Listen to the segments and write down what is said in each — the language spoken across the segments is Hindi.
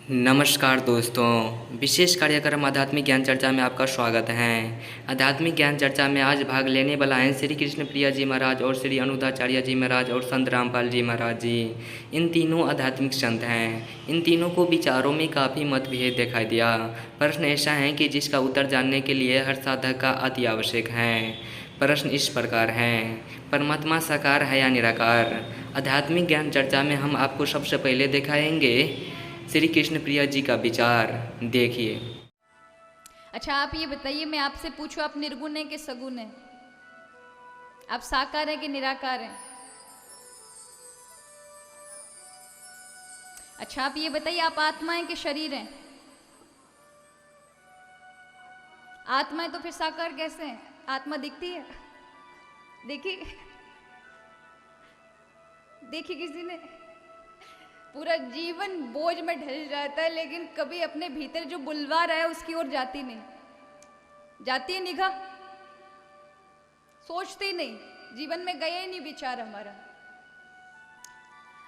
नमस्कार दोस्तों, विशेष कार्यक्रम आध्यात्मिक ज्ञान चर्चा में आपका स्वागत है। आध्यात्मिक ज्ञान चर्चा में आज भाग लेने वाला हैं श्री कृष्ण प्रिया जी महाराज और श्री अनुदाचार्य जी महाराज और संत रामपाल जी महाराज जी। इन तीनों आध्यात्मिक संत हैं। इन तीनों को विचारों में काफ़ी मतभेद दिखाई दिया। प्रश्न ऐसा है कि जिसका उत्तर जानने के लिए हर साधक का अति आवश्यक है। प्रश्न इस प्रकार हैं, परमात्मा साकार है या निराकार? आध्यात्मिक ज्ञान चर्चा में हम आपको सबसे पहले दिखाएंगे श्री कृष्ण प्रिया जी का विचार। देखिए। अच्छा, आप ये बताइए, मैं आपसे पूछूं, आप निर्गुण हैं कि सगुण हैं? आप साकार हैं कि निराकार हैं? अच्छा, आप ये बताइए, आप आत्मा हैं कि शरीर हैं? आत्मा है तो फिर साकार कैसे हैं? आत्मा दिखती है? देखी देखी किसी ने? पूरा जीवन बोझ में ढल जाता है, लेकिन कभी अपने भीतर जो बुलवा रहा है उसकी ओर जाती नहीं। जाती है निगाह? सोचती नहीं, जीवन में गए ही नहीं विचार हमारा।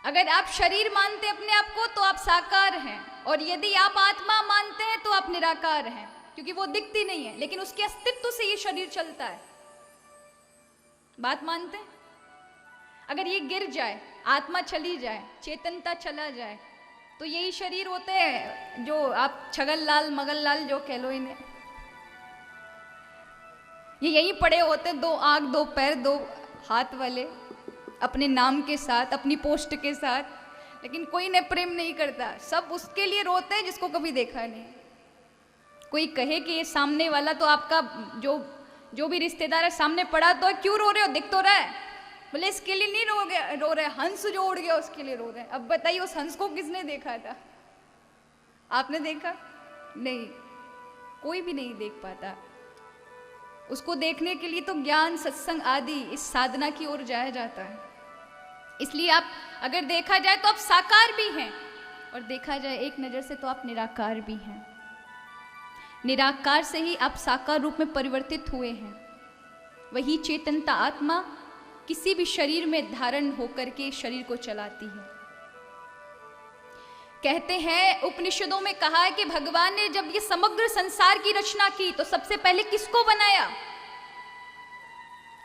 अगर आप शरीर मानते अपने आप को तो आप साकार हैं, और यदि आप आत्मा मानते हैं तो आप निराकार हैं, क्योंकि वो दिखती नहीं है, लेकिन उसके अस्तित्व से ये शरीर चलता है। बात मानते हैं? अगर ये गिर जाए, आत्मा चली जाए, चेतनता चला जाए, तो यही शरीर होते हैं जो आप छगन लाल मगन लाल जो कह लो इन्हें, ये यही पड़े होते, दो आंख दो पैर दो हाथ वाले, अपने नाम के साथ, अपनी पोस्ट के साथ, लेकिन कोई ने प्रेम नहीं करता। सब उसके लिए रोते हैं जिसको कभी देखा नहीं। कोई कहे कि ये सामने वाला तो आपका जो भी रिश्तेदार है सामने पड़ा, तो क्यों रो रहे हो, दिख तो रहा है। बोले इसके लिए नहीं रो रहे, हंस जो उड़ गया उसके लिए रो रहे हैं। अब बताइए, उस हंस को किसने देखा था? आपने देखा? नहीं, कोई भी नहीं देख पाता। उसको देखने के लिए तो ज्ञान सत्संग आदि इस साधना की ओर जाया जाता है। इसलिए आप अगर देखा जाए तो आप साकार भी हैं, और देखा जाए एक नजर से तो आप निराकार भी हैं। निराकार से ही आप साकार रूप में परिवर्तित हुए हैं। वही चेतनता आत्मा किसी भी शरीर में धारण होकर के शरीर को चलाती है। कहते हैं, उपनिषदों में कहा है कि भगवान ने जब ये समग्र संसार की रचना की तो सबसे पहले किसको बनाया?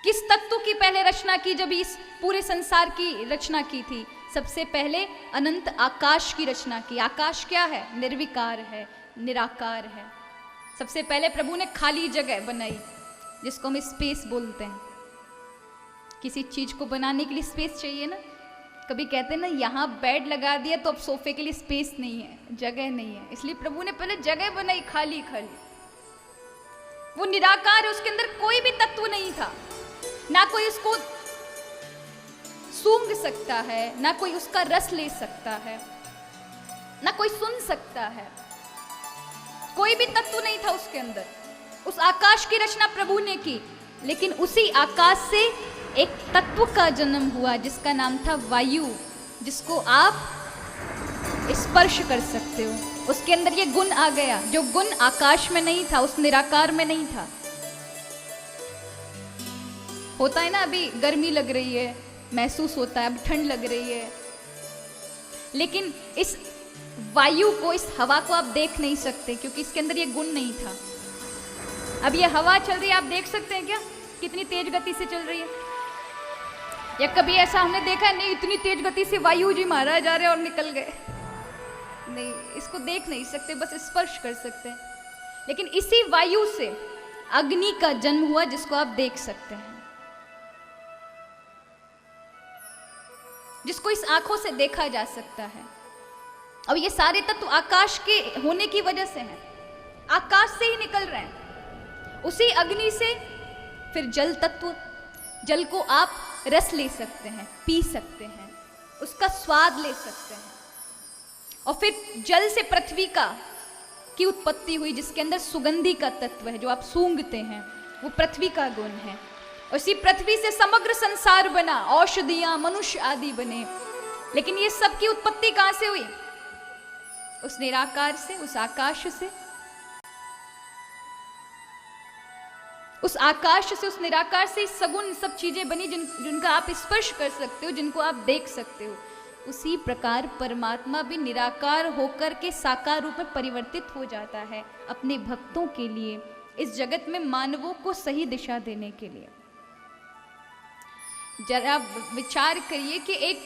किस तत्व की पहले रचना की? जब इस पूरे संसार की रचना की थी, सबसे पहले अनंत आकाश की रचना की। आकाश क्या है? निर्विकार है, निराकार है। सबसे पहले प्रभु ने खाली जगह बनाई, जिसको हम स्पेस बोलते हैं। किसी चीज को बनाने के लिए स्पेस चाहिए ना। कभी कहते हैं ना, यहाँ बेड लगा दिया तो अब सोफे के लिए स्पेस नहीं है, जगह नहीं है, इसलिए प्रभु ने पहले जगह बनाई खाली खाली। वो निराकार है, उसके अंदर कोई भी तत्व नहीं था, ना कोई उसको सूंघ सकता है, ना कोई उसका रस ले सकता है, ना कोई सुन सकता है। कोई भी तत्व नहीं था उसके अंदर। उस आकाश की रचना प्रभु ने की, लेकिन उसी आकाश से एक तत्व का जन्म हुआ जिसका नाम था वायु, जिसको आप स्पर्श कर सकते हो। उसके अंदर ये गुण आ गया, जो गुण आकाश में नहीं था, उस निराकार में नहीं था। होता है ना, अभी गर्मी लग रही है, महसूस होता है, अब ठंड लग रही है, लेकिन इस वायु को, इस हवा को आप देख नहीं सकते, क्योंकि इसके अंदर ये गुण नहीं था। अब ये हवा चल रही है, आप देख सकते हैं क्या कितनी तेज गति से चल रही है? या कभी ऐसा हमने देखा है? नहीं, इतनी तेज गति से वायु जी महाराज जा रहे और निकल गए। नहीं, इसको देख नहीं सकते, बस स्पर्श कर सकते हैं। लेकिन इसी वायु से अग्नि का जन्म हुआ, जिसको आप देख सकते हैं, जिसको इस आंखों से देखा जा सकता है। अब ये सारे तत्व आकाश के होने की वजह से हैं, आकाश से ही निकल रहे हैं। उसी अग्नि से फिर जल तत्व, जल को आप रस ले सकते हैं, पी सकते हैं, उसका स्वाद ले सकते हैं। और फिर जल से पृथ्वी की उत्पत्ति हुई, जिसके अंदर सुगंधी का तत्व है, जो आप सूंघते हैं, वो पृथ्वी का गुण है। उसी पृथ्वी से समग्र संसार बना, औषधियां, मनुष्य आदि बने। लेकिन ये सब की उत्पत्ति कहां से हुई? उस निराकार से, उस आकाश से। उस आकाश से, उस निराकार से सगुण सब चीजें बनी जिनका आप स्पर्श कर सकते हो, जिनको आप देख सकते हो। उसी प्रकार परमात्मा भी निराकार होकर के साकार रूप में परिवर्तित हो जाता है अपने भक्तों के लिए, इस जगत में मानवों को सही दिशा देने के लिए। जरा विचार करिए कि एक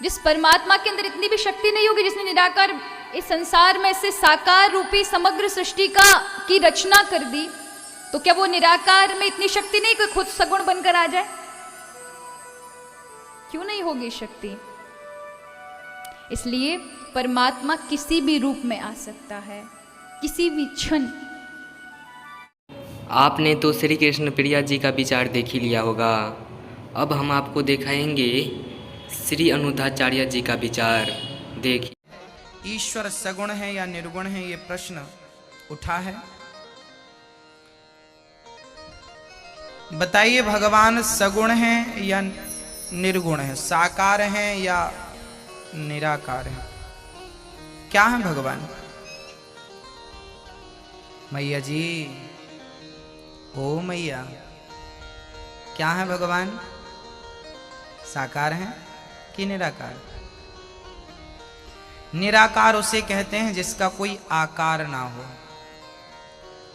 जिस परमात्मा के अंदर इतनी भी शक्ति नहीं होगी, जिसने निराकार इस संसार में से साकार रूपी समग्र सृष्टि की रचना कर दी, तो क्या वो निराकार में इतनी शक्ति नहीं कोई खुद सगुण बनकर आ जाए? क्यों नहीं होगी शक्ति? इसलिए परमात्मा किसी भी रूप में आ सकता है, किसी भी क्षण। आपने तो श्री कृष्ण प्रिया जी का विचार देख ही लिया होगा। अब हम आपको दिखाएंगे श्री अनुद्धाचार्य जी का विचार। देखिए। ईश्वर सगुण है या निर्गुण है, ये प्रश्न उठा है। बताइए, भगवान सगुण है या निर्गुण है, साकार है या निराकार है? क्या है भगवान? मैया जी, ओ मैया, क्या है भगवान? साकार है कि निराकार? निराकार उसे कहते हैं जिसका कोई आकार ना हो,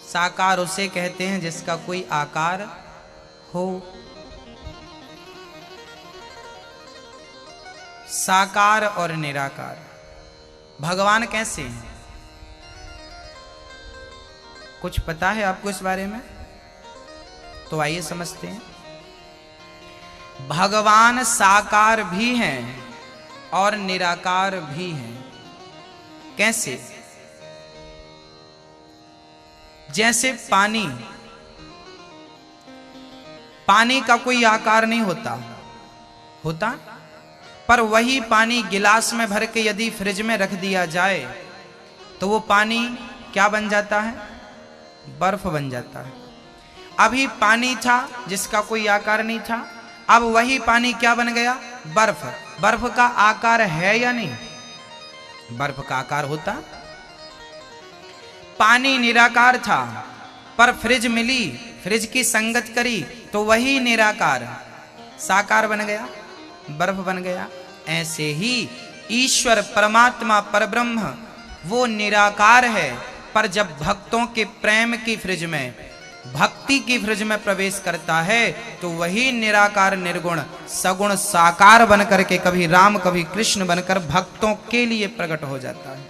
साकार उसे कहते हैं जिसका कोई आकार हो। साकार और निराकार भगवान कैसे हैं? कुछ पता है आपको इस बारे में? तो आइए समझते हैं। भगवान साकार भी हैं और निराकार भी हैं। कैसे? जैसे पानी का कोई आकार नहीं होता, पर वही पानी गिलास में भर के यदि फ्रिज में रख दिया जाए तो वो पानी क्या बन जाता है? बर्फ बन जाता है। अभी पानी था जिसका कोई आकार नहीं था, अब वही पानी क्या बन गया? बर्फ। बर्फ का आकार है या नहीं? बर्फ का आकार होता। पानी निराकार था, पर फ्रिज मिली, फ्रिज की संगत करी तो वही निराकार साकार बन गया, बर्फ बन गया। ऐसे ही ईश्वर परमात्मा परब्रह्म वो निराकार है, पर जब भक्तों के प्रेम की फ्रिज में, भक्ति की फ्रिज में प्रवेश करता है तो वही निराकार निर्गुण सगुण साकार बनकर के कभी राम कभी कृष्ण बनकर भक्तों के लिए प्रकट हो जाता है।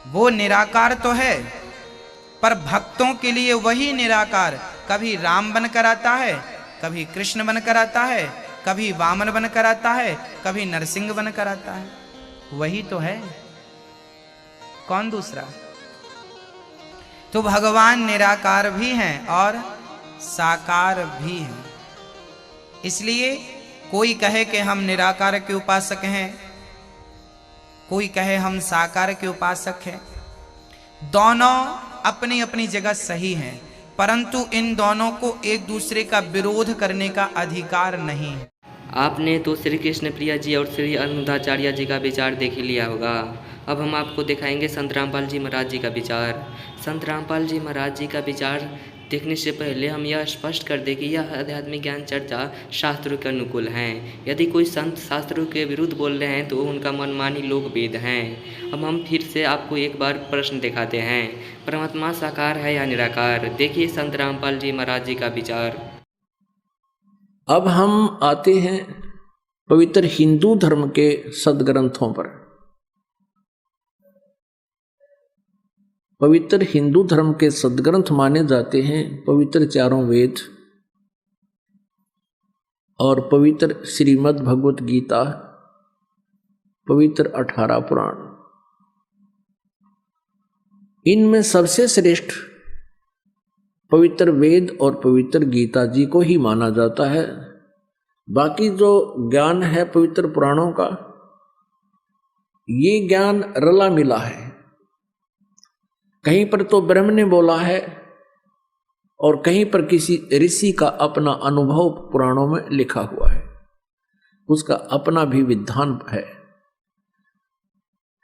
वो निराकार तो है, पर भक्तों के लिए वही निराकार कभी राम बनकर आता है, कभी कृष्ण बनकर आता है, कभी वामन बनकर आता है, कभी नरसिंह बनकर आता है। वही तो है, कौन दूसरा? तो भगवान निराकार भी हैं और साकार भी हैं। इसलिए कोई कहे कि हम निराकार के उपासक हैं, कोई कहे हम साकार के उपासक हैं। दोनों अपनी अपनी जगह सही हैं, परंतु इन दोनों को एक दूसरे का विरोध करने का अधिकार नहीं है। आपने तो श्री कृष्ण प्रिया जी और श्री अनुद्धाचार्य जी का विचार देख ही लिया होगा। अब हम आपको दिखाएंगे संत रामपाल जी महाराज जी का विचार। संत रामपाल जी महाराज जी का विचार देखने से पहले हम यह स्पष्ट कर दें कि यह आध्यात्मिक ज्ञान चर्चा शास्त्रों के अनुकूल हैं। यदि कोई संत शास्त्रों के विरुद्ध बोल रहे हैं तो उनका मनमानी लोक वेद हैं। अब हम फिर से आपको एक बार प्रश्न दिखाते हैं, परमात्मा साकार है या निराकार? देखिए संत रामपाल जी महाराज जी का विचार। अब हम आते हैं पवित्र हिंदू धर्म के सदग्रंथों पर। पवित्र हिंदू धर्म के सदग्रंथ माने जाते हैं पवित्र चारों वेद और पवित्र श्रीमद् भगवत गीता, पवित्र 18 पुराण। इनमें सबसे श्रेष्ठ पवित्र वेद और पवित्र गीता जी को ही माना जाता है। बाकी जो ज्ञान है पवित्र पुराणों का, ये ज्ञान रला मिला है। कहीं पर तो ब्रह्म ने बोला है और कहीं पर किसी ऋषि का अपना अनुभव पुराणों में लिखा हुआ है, उसका अपना भी विधान है।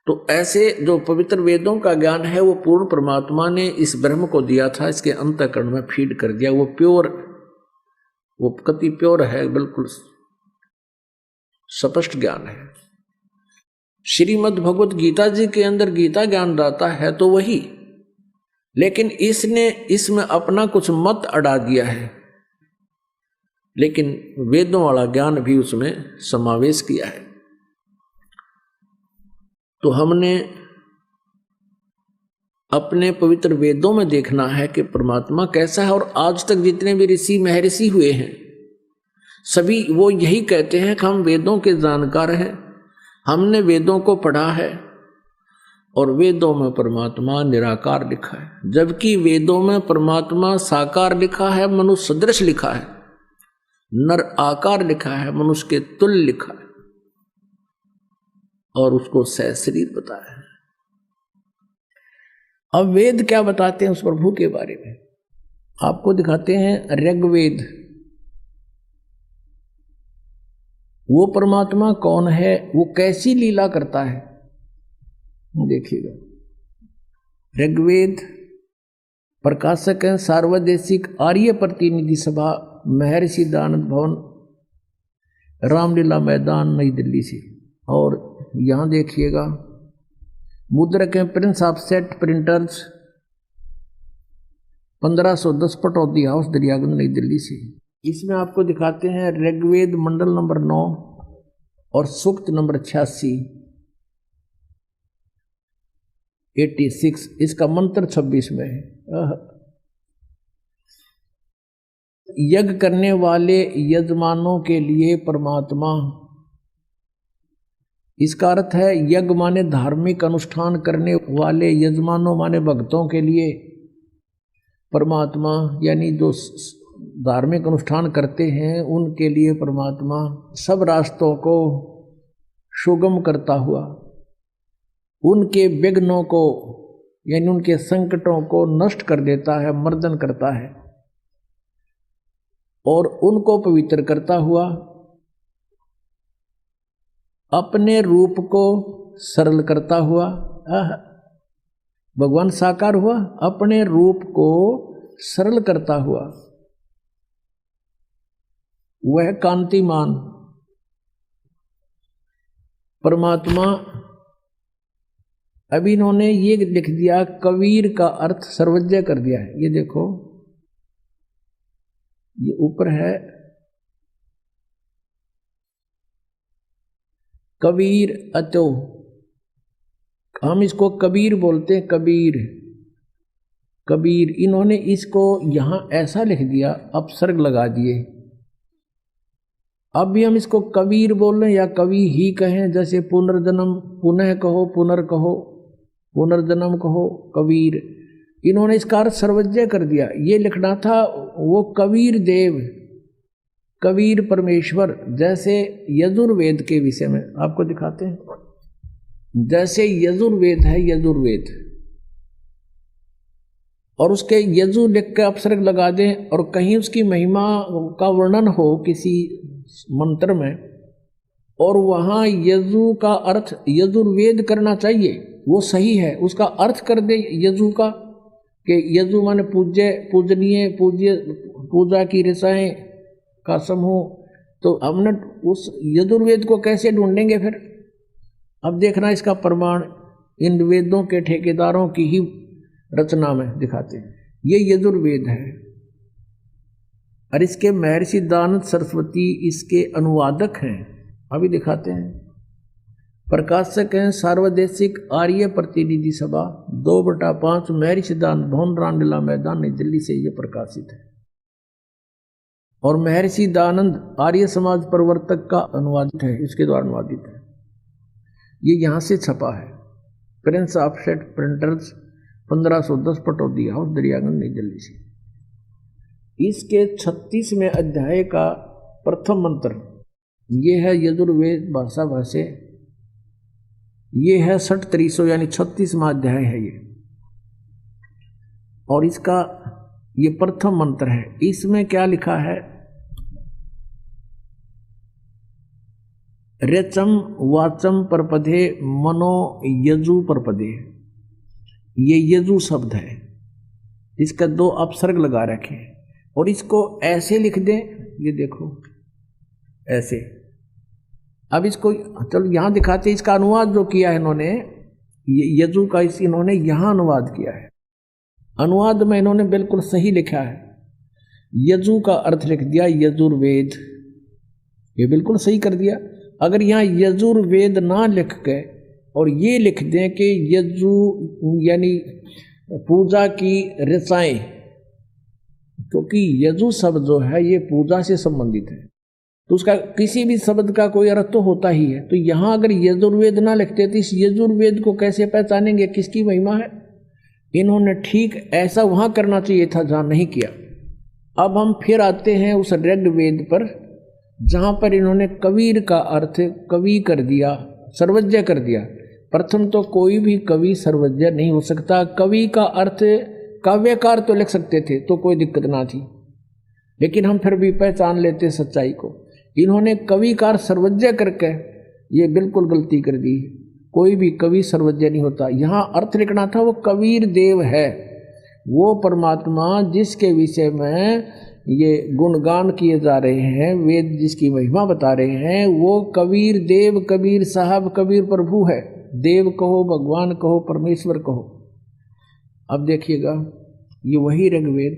तो ऐसे जो पवित्र वेदों का ज्ञान है वो पूर्ण परमात्मा ने इस ब्रह्म को दिया था, इसके अंतःकरण में फीड कर दिया। वो प्योर, वो कति प्योर है बिल्कुल। स्पष्ट ज्ञान है। श्रीमद् भगवत गीता जी के अंदर गीता ज्ञान दाता है तो वही, लेकिन इसने इसमें अपना कुछ मत अड़ा दिया है, लेकिन वेदों वाला ज्ञान भी उसमें समावेश किया है। तो हमने अपने पवित्र वेदों में देखना है कि परमात्मा कैसा है। और आज तक जितने भी ऋषि महर्षि हुए हैं सभी वो यही कहते हैं कि हम वेदों के जानकार हैं, हमने वेदों को पढ़ा है और वेदों में परमात्मा निराकार लिखा है, जबकि वेदों में परमात्मा साकार लिखा है, मनुष्य सदृश लिखा है, नर आकार लिखा है, मनुष्य के तुल्य लिखा है और उसको सशरीर बताया है। अब वेद क्या बताते हैं उस प्रभु के बारे में, आपको दिखाते हैं ऋग्वेद। वो परमात्मा कौन है, वो कैसी लीला करता है, देखिएगा। ऋग्वेद प्रकाशक है सार्वदेशिक आर्य प्रतिनिधि सभा, महर्षि दानंद भवन, रामलीला मैदान, नई दिल्ली से। और यहाँ देखिएगा मुद्रक है Prince of set printers, 1510 Pataudi house, Daryaganj, नई दिल्ली से। इसमें आपको दिखाते हैं ऋग्वेद मंडल नंबर 9 और सूक्त नंबर 86, 86। इसका मंत्र 26 में है। यज्ञ करने वाले यजमानों के लिए परमात्मा, इसका अर्थ है यज्ञ माने धार्मिक अनुष्ठान करने वाले, यजमानों माने भक्तों के लिए परमात्मा, यानी जो धार्मिक अनुष्ठान करते हैं उनके लिए परमात्मा सब रास्तों को सुगम करता हुआ, उनके विघ्नों को यानी उनके संकटों को नष्ट कर देता है, मर्दन करता है और उनको पवित्र करता हुआ अपने रूप को सरल करता हुआ, भगवान साकार हुआ, अपने रूप को सरल करता हुआ, वह कांतिमान परमात्मा। अभी इन्होंने ये लिख दिया, कबीर का अर्थ सर्वज्ञ कर दिया है। ये देखो, ये ऊपर है कबीर अतो, हम इसको कबीर बोलते हैं, कबीर कबीर। इन्होंने इसको यहां ऐसा लिख दिया, अपसर्ग लगा दिए। अब भी हम इसको कबीर बोल रहे हैं या कवि ही कहें, जैसे पुनर्जन्म पुनः कहो, पुनर्कहो, पुनर्जन्म कहो, कबीर। इन्होंने इसका अर्थ सर्वज्ञ कर दिया। ये लिखना था वो कबीर देव, कबीर परमेश्वर। जैसे यजुर्वेद के विषय में आपको दिखाते हैं, जैसे यजुर्वेद है, यजुर्वेद, और उसके यजु लिख के अपसर्ग लगा दें और कहीं उसकी महिमा का वर्णन हो किसी मंत्र में और वहां यजु का अर्थ यजुर्वेद करना चाहिए, वो सही है। उसका अर्थ कर दे यजु का, कि यजु माने पूज्य, पूजनीय, पूज्य, पूजा की रसाएं का समूह। तो हमने उस यजुर्वेद को कैसे ढूंढेंगे फिर? अब देखना इसका प्रमाण इन वेदों के ठेकेदारों की ही रचना में दिखाते हैं। ये यजुर्वेद है और इसके महर्षि दानंद सरस्वती इसके अनुवादक हैं। अभी दिखाते हैं। प्रकाशक हैं सार्वदेशिक आर्य प्रतिनिधि सभा, 2/5, महर्षि दानंद भवन, रामलीला मैदान, नई दिल्ली से ये प्रकाशित है। और महर्षि दानंद आर्य समाज प्रवर्तक का अनुवादित है, इसके द्वारा अनुवादित है। ये यहाँ से छपा है, Prince of set printers, 1510 Pataudi house, Daryaganj, नई दिल्ली से। इसके 36वें अध्याय का प्रथम मंत्र ये है यजुर्वेद भाषा भाष्य। ये है 6300 यानी 36वां अध्याय है ये, और इसका ये प्रथम मंत्र है। इसमें क्या लिखा है? रेचम वाचम परपदे मनो यजु परपदे। ये यजु शब्द है, इसका 2 अपसर्ग लगा रखे और इसको ऐसे लिख दें, ये देखो ऐसे, अब इसको चलो यहाँ दिखाते, इसका अनुवाद जो किया है इन्होंने, यजु का इन्होंने यहाँ अनुवाद किया है। अनुवाद में इन्होंने बिल्कुल सही लिखा है, यजु का अर्थ लिख दिया यजुर्वेद, ये बिल्कुल सही कर दिया। अगर यहाँ यजुर्वेद ना लिख के और ये लिख दें कि यजु यानी पूजा की ऋचाएं, क्योंकि यजु शब्द जो है ये पूजा से संबंधित है, तो उसका किसी भी शब्द का कोई अर्थ तो होता ही है। तो यहाँ अगर यजुर्वेद ना लिखते तो इस यजुर्वेद को कैसे पहचानेंगे किसकी महिमा है? इन्होंने ठीक ऐसा वहाँ करना चाहिए था जहाँ नहीं किया। अब हम फिर आते हैं उस ऋग्वेद पर, जहाँ पर इन्होंने कबीर का अर्थ कवि कर दिया, सर्वज्ञ कर दिया। प्रथम तो कोई भी कवि सर्वज्ञ नहीं हो सकता। कवि का अर्थ काव्यकार तो लिख सकते थे तो कोई दिक्कत ना थी, लेकिन हम फिर भी पहचान लेते सच्चाई को। इन्होंने कविकार सर्वज्ञ करके ये बिल्कुल गलती कर दी। कोई भी कवि सर्वज्ञ नहीं होता। यहाँ अर्थ लिखना था वो कबीर देव है, वो परमात्मा जिसके विषय में ये गुणगान किए जा रहे हैं, वेद जिसकी महिमा बता रहे हैं, वो कबीर देव, कबीर साहब, कबीर प्रभु है। देव कहो, भगवान कहो, परमेश्वर कहो। अब देखिएगा ये वही ऋग्वेद,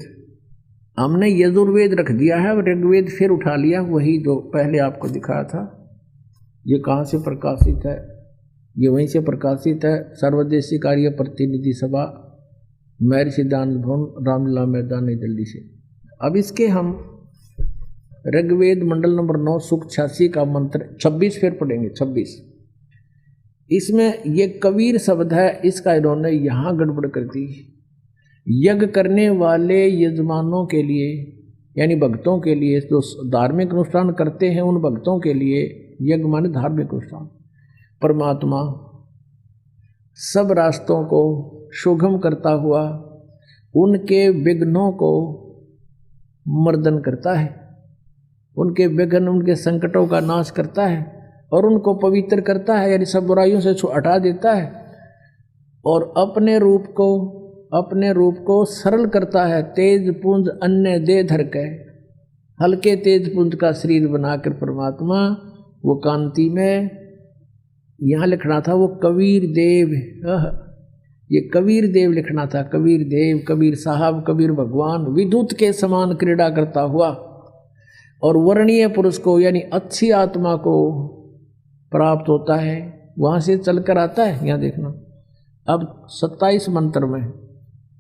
हमने यजुर्वेद रख दिया है, ऋग्वेद फिर उठा लिया, वही जो पहले आपको दिखाया था। ये कहाँ से प्रकाशित है? ये वहीं से प्रकाशित है, सर्वदेशी कार्य प्रतिनिधि सभा, मैरी सिद्धांत भवन, रामलीला मैदान, नई दिल्ली से। अब इसके हम ऋग्वेद मंडल नंबर 9 सूक्त 86 का मंत्र 26 फिर पढ़ेंगे। 26 इसमें ये कबीर शब्द है, इसका इन्होंने यहाँ गड़बड़ कर दी। यज्ञ करने वाले यजमानों के लिए यानी भक्तों के लिए, जो धार्मिक अनुष्ठान करते हैं उन भक्तों के लिए, यज्ञ माने धार्मिक अनुष्ठान, परमात्मा सब रास्तों को सुगम करता हुआ उनके विघ्नों को मर्दन करता है, उनके विघ्न, उनके संकटों का नाश करता है और उनको पवित्र करता है, यानी सब बुराइयों से हटा देता है और अपने रूप को सरल करता है। तेज पुंज अन्य दे धर के, हल्के तेज पुंज का शरीर बनाकर परमात्मा वो कांति में, यहाँ लिखना था वो कबीर देव, ये कबीर देव लिखना था, कबीर देव, कबीर साहब, कबीर भगवान, विद्युत के समान क्रीड़ा करता हुआ और वर्णीय पुरुष को यानी अच्छी आत्मा को प्राप्त होता है, वहाँ से चलकर आता है। यहाँ देखना अब 27 मंत्र में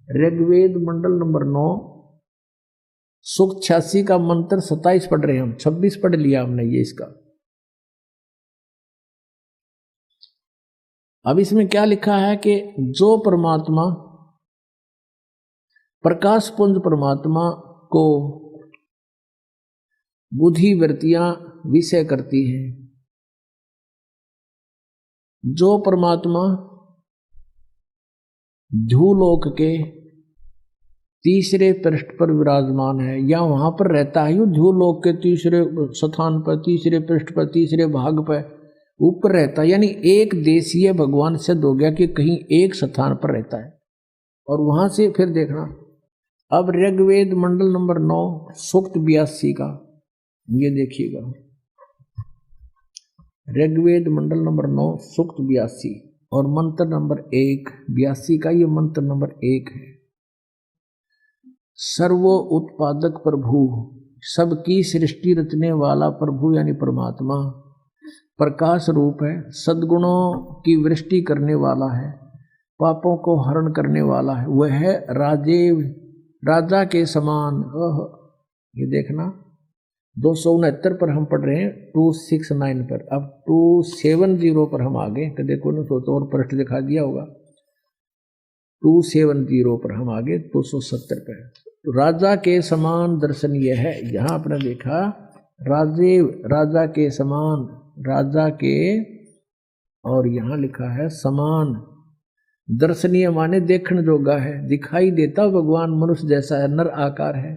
ऋग्वेद मंडल नंबर 9 सूक्त 86 का मंत्र 27 पढ़ रहे हैं हम, 26 पढ़ लिया हमने ये इसका। अब इसमें क्या लिखा है कि जो परमात्मा प्रकाश पुंज परमात्मा को बुद्धि वृत्तियां विषय करती हैं, जो परमात्मा ध्रुवलोक के तीसरे पृष्ठ पर विराजमान है या वहां पर रहता है, ध्रुवलोक के तीसरे स्थान पर, तीसरे पृष्ठ पर, तीसरे भाग पर ऊपर रहता है, यानी एक देशीय भगवान सिद्ध हो गया कि कहीं एक स्थान पर रहता है। और वहां से फिर देखना अब ऋग्वेद मंडल नंबर 9 सूक्त 82 का ये देखिएगा, ऋग्वेद मंडल नंबर 9 सूक्त 82 और मंत्र नंबर 1, 82 का ये मंत्र नंबर 1 है। सर्वो उत्पादक प्रभु, सबकी सृष्टि रचने वाला प्रभु यानी परमात्मा प्रकाश रूप है, सद्गुणों की वृष्टि करने वाला है, पापों को हरण करने वाला है, वह है राजेव, राजा के समान। ये देखना 269 पर हम पढ़ रहे हैं, 269 पर, अब 270 पर हम आगे, तो देखो ना, सोचो और पृष्ठ दिखा दिया होगा, 270 पर हम आगे 270 पर। तो राजा के समान दर्शन यह है, यहाँ आपने देखा राजेव, राजा के समान, राजा के, और यहाँ लिखा है समान, दर्शनीय माने देखने जोगा है, दिखाई देता भगवान मनुष्य जैसा है, नर आकार है,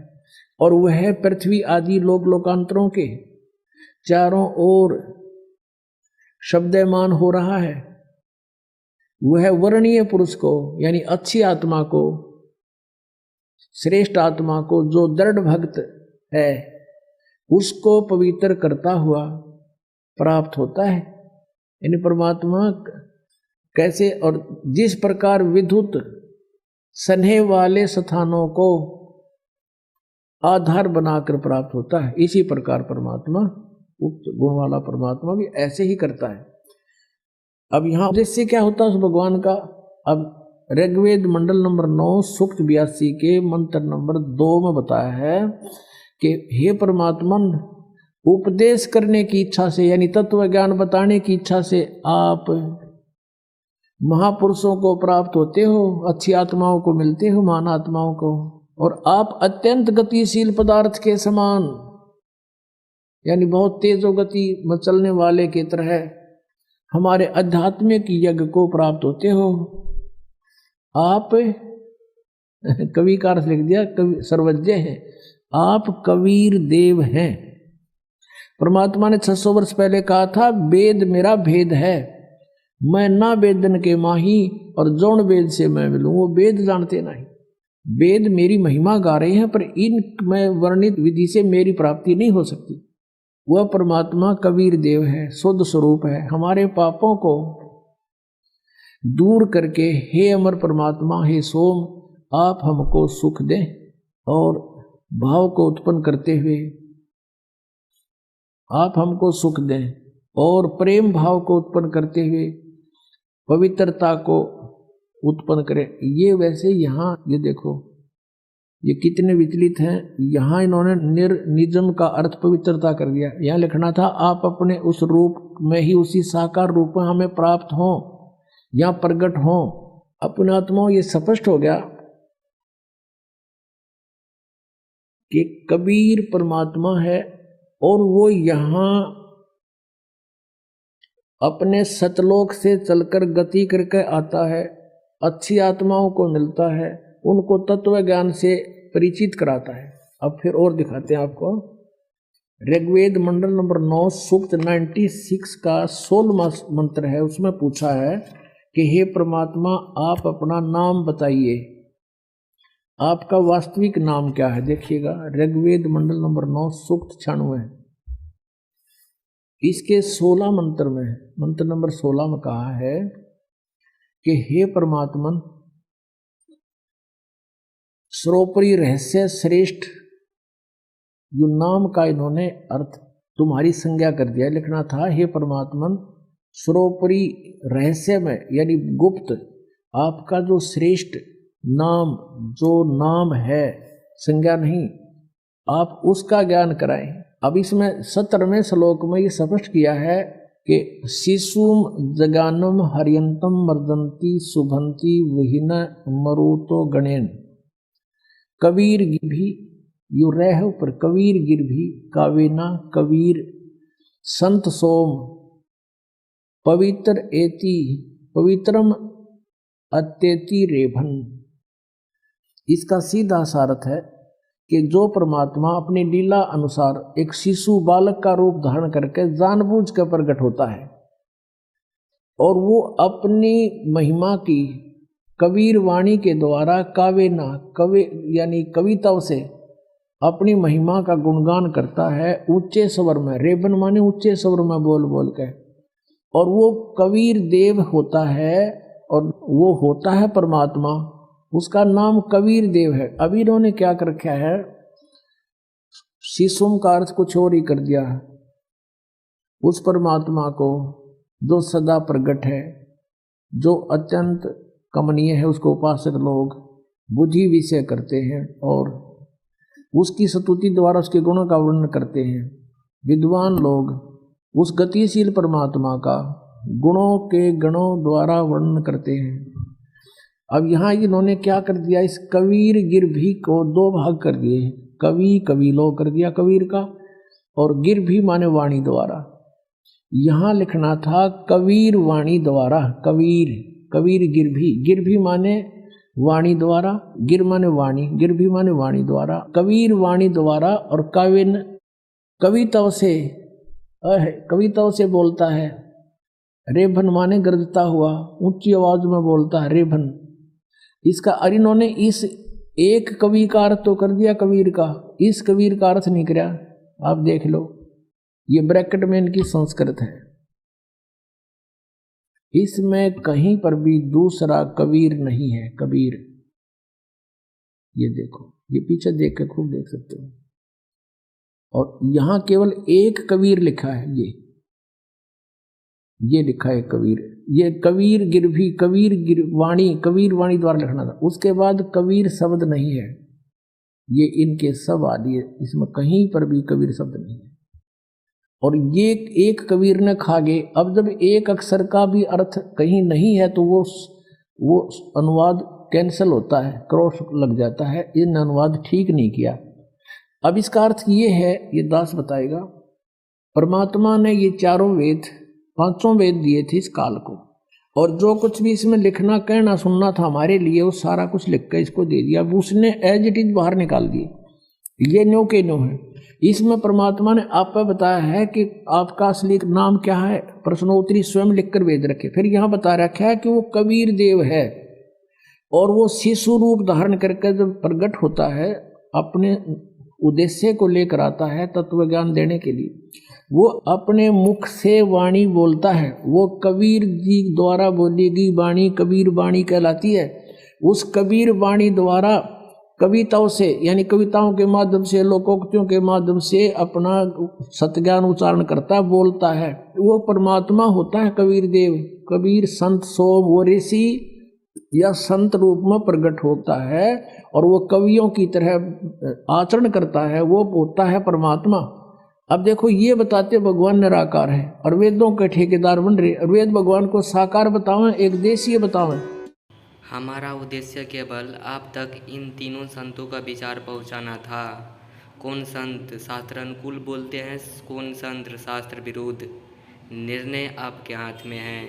और वह पृथ्वी आदि लोक लोकांतरों के चारों ओर शब्दमान हो रहा है। वह वर्णीय पुरुष को यानी अच्छी आत्मा को, श्रेष्ठ आत्मा को, जो दृढ़ भक्त है उसको पवित्र करता हुआ प्राप्त होता है। यानी परमात्मा कैसे और जिस प्रकार विद्युत सन्हे वाले स्थानों को आधार बनाकर प्राप्त होता है, इसी प्रकार परमात्मा, उक्त गुण वाला परमात्मा भी ऐसे ही करता है। अब यहाँ उद्देश्य क्या होता है उस भगवान का? अब ऋग्वेद मंडल नंबर 9 सूक्त 82 के मंत्र नंबर 2 में बताया है कि हे परमात्मा, उपदेश करने की इच्छा से यानी तत्व ज्ञान बताने की इच्छा से आप महापुरुषों को प्राप्त होते हो, अच्छी आत्माओं को मिलते हो, महान आत्माओं को, और आप अत्यंत गतिशील पदार्थ के समान यानी बहुत तेजो गति में चलने वाले की तरह हमारे आध्यात्मिक यज्ञ को प्राप्त होते हो। आप कवि का अर्थ लिख दिया, कवि सर्वज्ञ हैं, आप कबीर देव हैं। परमात्मा ने 600 वर्ष पहले कहा था, वेद मेरा भेद है, मैं ना वेदन के माही और जौन वेद से मैं मिलूं। वो वेद जानते नहीं, वेद मेरी महिमा गा रहे हैं, पर इन में वर्णित विधि से मेरी प्राप्ति नहीं हो सकती। वह परमात्मा कबीर देव है, शुद्ध स्वरूप है, हमारे पापों को दूर करके हे अमर परमात्मा, हे सोम, आप हमको सुख दें और भाव को उत्पन्न करते हुए आप हमको सुख दें और प्रेम भाव को उत्पन्न करते हुए पवित्रता को उत्पन्न करें। ये वैसे यहाँ ये देखो ये कितने विचलित हैं। यहाँ इन्होंने निजम का अर्थ पवित्रता कर दिया। यहाँ लिखना था आप अपने उस रूप में ही, उसी साकार रूप में हमें प्राप्त हों या प्रकट हों। अपने आत्माओं ये स्पष्ट हो गया कि कबीर परमात्मा है और वो यहाँ अपने सतलोक से चलकर गति करके आता है, अच्छी आत्माओं को मिलता है, उनको तत्व ज्ञान से परिचित कराता है। अब फिर और दिखाते हैं आपको। ऋग्वेद मंडल नंबर 9 सूक्त 96 का 16वां मंत्र है, उसमें पूछा है कि हे परमात्मा, आप अपना नाम बताइए, आपका वास्तविक नाम क्या है। देखिएगा ऋग्वेद मंडल नंबर 9 सूक्त 96 इसके 16 मंत्र में, मंत्र नंबर 16 में कहा है कि हे परमात्मा, सर्वोपरि रहस्य श्रेष्ठ, यो नाम का इन्होंने अर्थ तुम्हारी संज्ञा कर दिया। लिखना था हे परमात्मा, सर्वोपरि रहस्य में यानी गुप्त आपका जो श्रेष्ठ नाम, जो नाम है, संज्ञा नहीं, आप उसका ज्ञान कराएं। अब इसमें 17वें श्लोक में ये स्पष्ट किया है कि शिशुम जगानम हरियंतम मर्दंती शुभंती विहीन मरुतो गणेन। कबीर भी यू रह पर कबीर गिर भी कावेना कबीर संत सोम पवित्र एति पवित्रम अत्यति रेभन। इसका सीधा सार्थ है कि जो परमात्मा अपनी लीला अनुसार एक शिशु बालक का रूप धारण करके जानबूझ कर प्रकट होता है और वो अपनी महिमा की कबीर वाणी के द्वारा कावेना कवि यानी कविताओं से अपनी महिमा का गुणगान करता है ऊंचे स्वर में। रेबन माने ऊंचे स्वर में बोल बोल के, और वो कबीर देव होता है और वो होता है परमात्मा, उसका नाम कबीर देव है। अभी इन्होंने क्या कर रखा है, शिशुम का अर्थ कुछ और ही कर दिया है। उस परमात्मा को जो सदा प्रगट है, जो अत्यंत कमनीय है, उसको उपासक लोग बुद्धि विषय करते हैं और उसकी स्तुति द्वारा उसके गुणों का वर्णन करते हैं। विद्वान लोग उस गतिशील परमात्मा का गुणों के गणों द्वारा वर्णन करते हैं। अब यहाँ इन्होंने क्या कर दिया, इस कबीर गिरभी को 2 भाग कर दिए। कवि कबीलो कर दिया कबीर का, और गिरभी माने वाणी द्वारा। यहाँ लिखना था कबीर वाणी द्वारा, कबीर कबीर गिरभी, गिरभी माने वाणी द्वारा, गिर माने वाणी, गिरभी माने वाणी द्वारा, कबीर वाणी द्वारा। और काविन कविताओं से बोलता है। रेभन माने गरजता हुआ, ऊंची आवाज में बोलता है रेभन। इसका इन्होंने इस एक कवि का अर्थ तो कर दिया कबीर का, इस कबीर का अर्थ नहीं किया। आप देख लो ये ब्रैकेट में इनकी संस्कृत है। इसमें कहीं पर भी दूसरा कबीर नहीं है। कबीर, ये देखो, ये पीछे देख के खूब देख सकते हो। और यहां केवल एक कबीर लिखा है। ये लिखा है कबीर। ये कबीर गिरभी, कबीर वाणी द्वारा लिखना था। उसके बाद कबीर शब्द नहीं है। ये इनके सब आदि है, इसमें कहीं पर भी कबीर शब्द नहीं है। और ये एक कबीर ने खा गए। अब जब एक अक्षर का भी अर्थ कहीं नहीं है तो वो अनुवाद कैंसिल होता है, क्रॉस लग जाता है। इन अनुवाद ठीक नहीं किया। अब इसका अर्थ ये है, ये दास बताएगा, परमात्मा ने ये चारों वेद, पांचों वेद दिए थे इस काल को, और जो कुछ भी इसमें लिखना, कहना, सुनना था हमारे लिए, वो सारा कुछ लिख कर इसको दे दिया। अब उसने एज इट इज बाहर निकाल दिए। ये न्यो के न्यो है। इसमें परमात्मा ने आप पर बताया है कि आपका असली नाम क्या है, प्रश्नोत्तरी स्वयं लिखकर भेज रखे। फिर यहाँ बता रखा है कि वो कबीर देव है, और वो शिशु रूप धारण करके जब प्रकट होता है, अपने उद्देश्य को लेकर आता है तत्व ज्ञान देने के लिए। वो अपने मुख से वाणी बोलता है। वो कबीर जी द्वारा बोली गई वाणी कबीर वाणी कहलाती है। उस कबीर वाणी द्वारा कविताओं से, यानी कविताओं के माध्यम से, लोकोक्तियों के माध्यम से अपना सतज्ञान उच्चारण करता, बोलता है। वो परमात्मा होता है कबीर देव। कबीर संत सोम, वो ऋषि या संत रूप में प्रकट होता है, और वो कवियों की तरह आचरण करता है। वो होता है परमात्मा। अब देखो, ये बताते भगवान निराकार है और वेदों के ठेकेदार बन रहे, और वेद भगवान को साकार बतावें, एक देशीय बतावें। हमारा उद्देश्य केवल आप तक इन तीनों संतों का विचार पहुंचाना था। कौन संत शास्त्र अनुकूल बोलते हैं, कौन संत शास्त्र विरुद्ध, निर्णय आपके हाथ में है।